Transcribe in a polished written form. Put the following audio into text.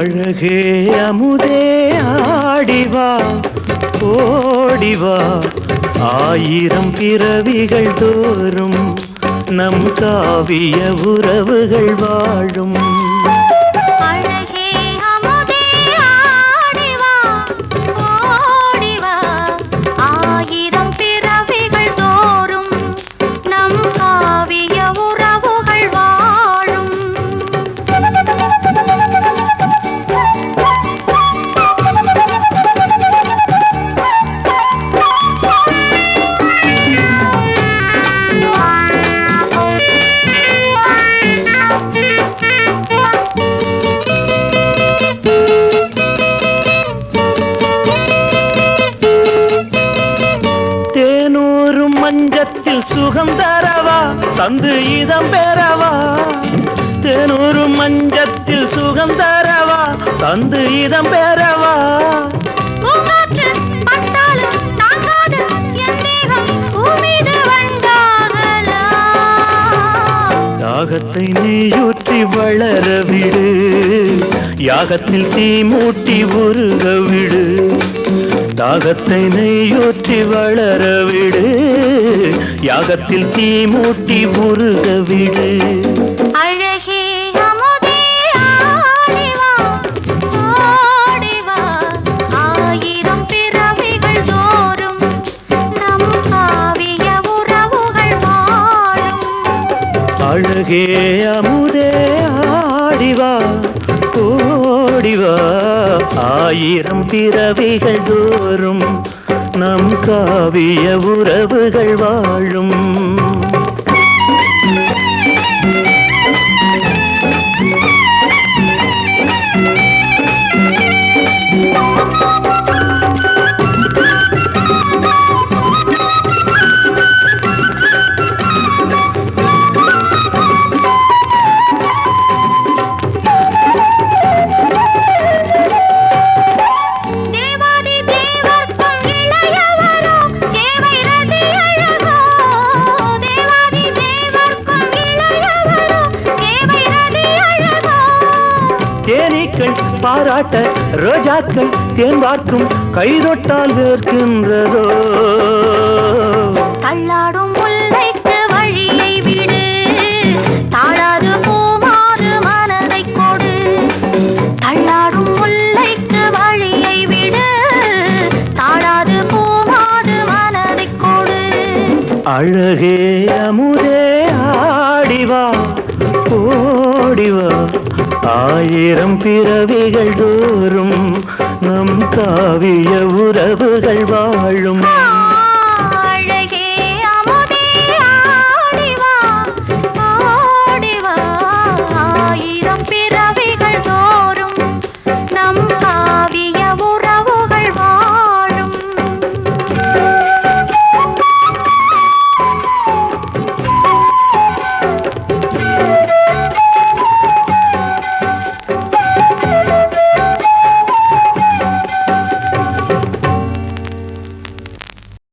அழகே அமுதே ஆடிவா ஓடிவா ஆயிரம் பிறவிகள் தோறும் நம் காவிய உறவுகள் வாழும் மஞ்சத்தில் சுகம் தரவா தந்து இதம் பெறவா தேனூரும் மஞ்சத்தில் சுகம் தரவா தந்து இதம் பெறவா யாகத்தை நீயூற்றி வளர விடு யாகத்தில் தீ மூட்டி உருக விடு தாகத்தை நெய்யூற்றி வளர விடு யாகத்தில் தீ மூட்டி உருக விடு அழகே அமுதே ஆடிவா ஓடிவா ஆயிரம் பிறவிகள் தோறும் நம் காவிய உறவுகள் வாழும் அழகே அமுதே ஆடிவா ஓடிவா ஆயிரம் பிறவிகள் தோறும் நம் காவிய உறவுகள் வாழும் தேனீக்கள் பாராட்ட ரோஜாக்கள் தேன் பார்க்கும் கைதொட்டால் வேர்க்கின்றதோ தள்ளாடும் முல்லைக்கு வழியை விடு தாழாது பூமாது மனதை கொடு தள்ளாடும் முல்லைக்கு வழியை விடு தாழாது பூமாது மனதை கொடு அழகே அமுதே ஆடிவா ஓடிவா ஆயிரம் பிறவிகள் தோறும் நம் காவிய உறவுகள் வாழும்